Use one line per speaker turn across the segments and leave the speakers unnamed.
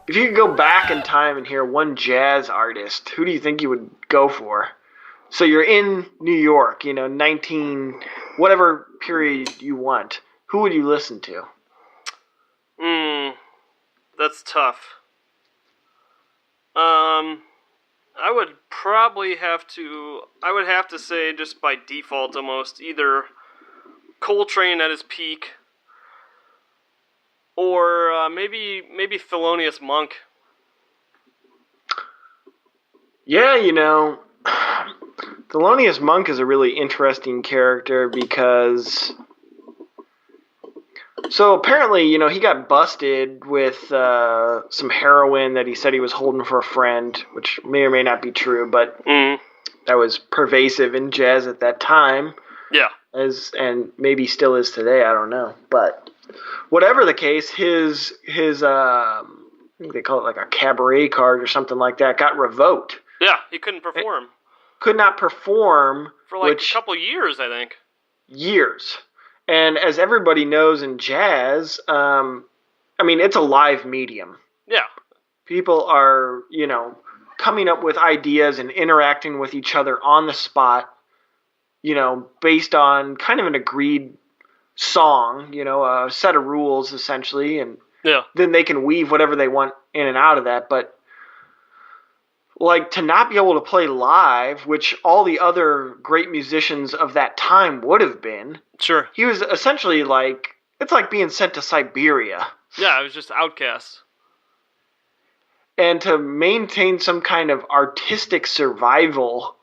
If you could go back in time and hear one jazz artist, who do you think you would go for? So you're in New York, whatever period you want. Who would you listen to?
That's tough. I would probably have to. I would have to say, just by default, almost either Coltrane at his peak, or maybe Thelonious Monk.
Yeah, Thelonious Monk is a really interesting character because. So apparently, he got busted with some heroin that he said he was holding for a friend, which may or may not be true, but that was pervasive in jazz at that time.
Yeah.
And maybe still is today, I don't know. But whatever the case, his I think they call it like a cabaret card or something like that, got revoked.
Yeah, he couldn't perform.
Could not perform.
For a couple years, I think.
Years. And as everybody knows in jazz, it's a live medium.
Yeah.
People are, coming up with ideas and interacting with each other on the spot, based on kind of an agreed song, a set of rules essentially. And then they can weave whatever they want in and out of that. But to not be able to play live, which all the other great musicians of that time would have been.
Sure.
He was essentially it's like being sent to Siberia.
Yeah, it was just outcast.
And to maintain some kind of artistic survival,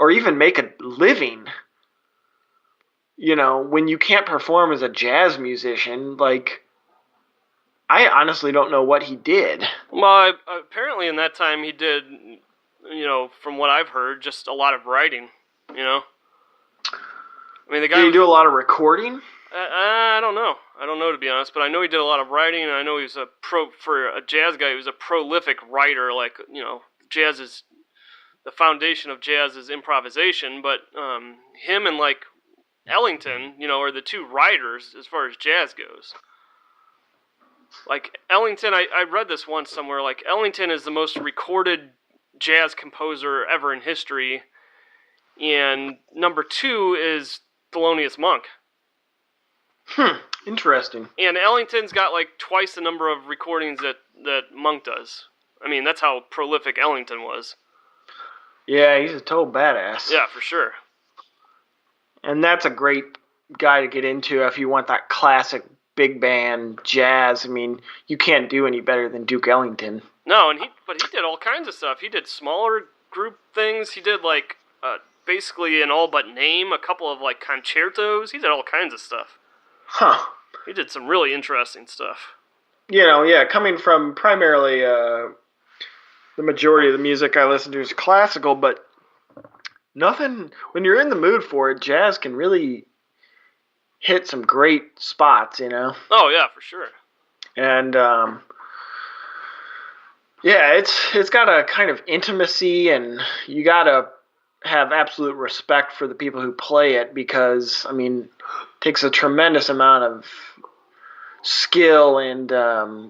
or even make a living, when you can't perform as a jazz musician, I honestly don't know what he did.
Well, apparently in that time he did, from what I've heard, just a lot of writing, the guy
did he do a lot of recording?
I don't know. I don't know, to be honest, but I know he did a lot of writing, and I know he was for a jazz guy, he was a prolific writer. Jazz is, the foundation of jazz is improvisation, but him and Ellington, are the two writers as far as jazz goes. Ellington, I read this once somewhere, Ellington is the most recorded jazz composer ever in history, and number 2 is Thelonious Monk.
Interesting.
And Ellington's got twice the number of recordings that Monk does. That's how prolific Ellington was.
Yeah, he's a total badass.
Yeah, for sure.
And that's a great guy to get into if you want that classic big band jazz. You can't do any better than Duke Ellington.
No, but he did all kinds of stuff. He did smaller group things. He did basically an all but name, a couple of concertos. He did all kinds of stuff.
Huh.
He did some really interesting stuff.
Coming from primarily the majority of the music I listen to is classical, but nothing, when you're in the mood for it, jazz can really hit some great spots,
Oh, yeah, for sure.
And, it's got a kind of intimacy, and you gotta have absolute respect for the people who play it because, it takes a tremendous amount of skill and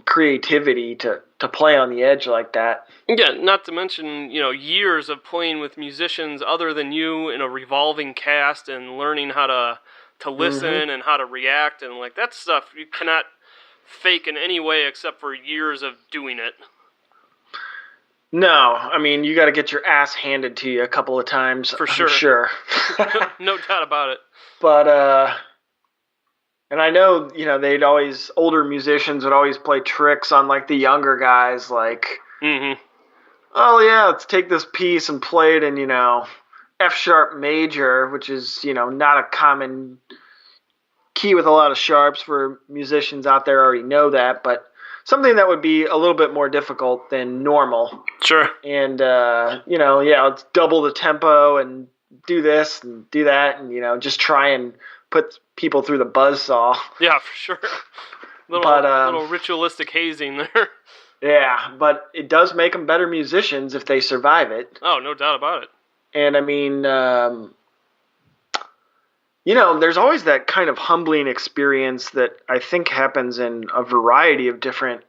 creativity to play on the edge like that.
Yeah, not to mention, years of playing with musicians other than you in a revolving cast and learning how to listen and how to react, and that stuff you cannot fake in any way except for years of doing it.
No, you got to get your ass handed to you a couple of times.
For sure.
I'm sure.
No doubt about it.
But, and I know, older musicians would always play tricks on, the younger guys, oh, yeah, let's take this piece and play it in, F-sharp major, which is, not a common key with a lot of sharps for musicians out there already know that, but something that would be a little bit more difficult than normal.
Sure.
And, let's double the tempo and do this and do that and, just try and put people through the buzzsaw.
Yeah, for sure. Little ritualistic hazing there.
Yeah, but it does make them better musicians if they survive it.
Oh, no doubt about it.
And there's always that kind of humbling experience that I think happens in a variety of different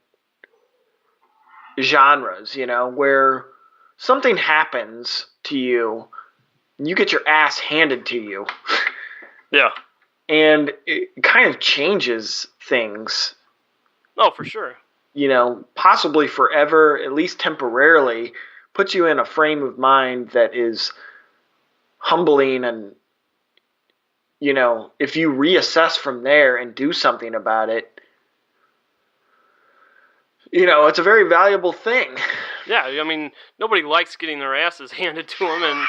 genres, where something happens to you, and you get your ass handed to you,
Yeah.
and it kind of changes things,
Oh, for sure.
possibly forever, at least temporarily, puts you in a frame of mind that is humbling and, if you reassess from there and do something about it, it's a very valuable thing.
Yeah, I mean, nobody likes getting their asses handed to them, and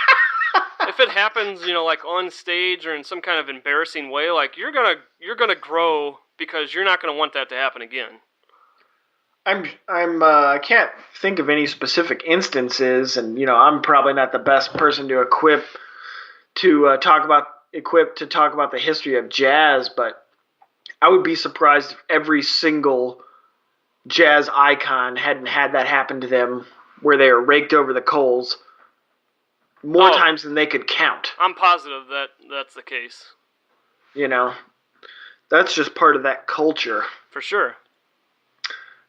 if it happens, like on stage or in some kind of embarrassing way, like you're gonna grow because you're not gonna want that to happen again.
I can't think of any specific instances, and I'm probably not the best person to equipped to talk about the history of jazz, but I would be surprised if every single jazz icon hadn't had that happen to them, where they were raked over the coals more times than they could count.
I'm positive that that's the case.
That's just part of that culture.
For sure.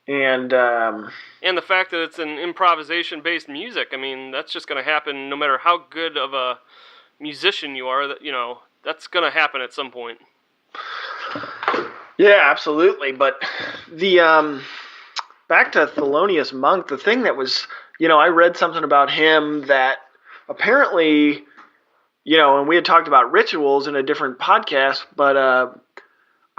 And
the fact that it's an improvisation-based music, I mean, that's just going to happen no matter how good of a musician you are. That that's going to happen at some point.
Yeah, absolutely. But the back to Thelonious Monk, the thing that was, I read something about him that apparently, and we had talked about rituals in a different podcast, but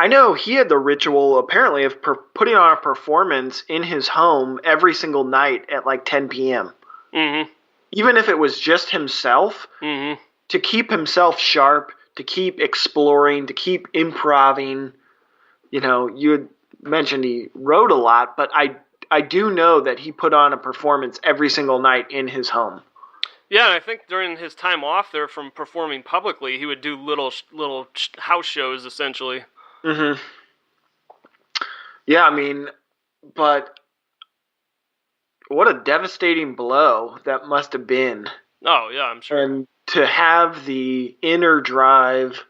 I know he had the ritual, apparently, of putting on a performance in his home every single night at like 10 p.m.
Mm-hmm.
Even if it was just himself, to keep himself sharp, to keep exploring, to keep improving. You had mentioned he wrote a lot, but I do know that he put on a performance every single night in his home.
Yeah, and I think during his time off there from performing publicly, he would do little house shows, essentially.
Mm-hmm. Yeah, I mean, but what a devastating blow that must have been.
Oh, yeah, I'm sure.
And to have the inner drive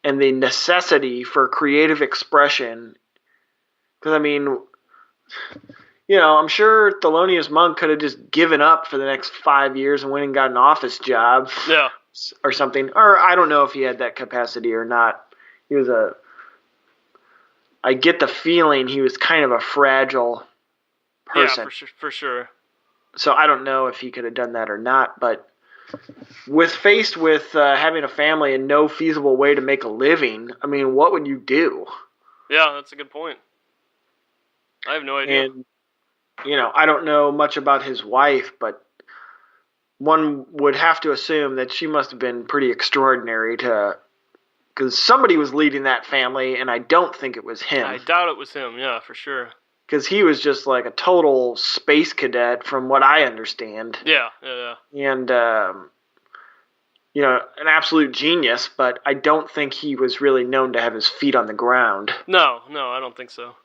and the necessity for creative expression, because, I mean, I'm sure Thelonious Monk could have just given up for the next 5 years and went and got an office job.
Yeah.
Or something. Or I don't know if he had that capacity or not. I get the feeling he was kind of a fragile person.
Yeah, for sure.
So I don't know if he could have done that or not, but faced with having a family and no feasible way to make a living, I mean, what would you do?
Yeah, that's a good point. I have no idea.
And, I don't know much about his wife, but one would have to assume that she must have been pretty extraordinary because somebody was leading that family, and I don't think it was him.
I doubt it was him, yeah, for sure.
Because he was just like a total space cadet, from what I understand.
Yeah.
And, an absolute genius, but I don't think he was really known to have his feet on the ground.
No, I don't think so.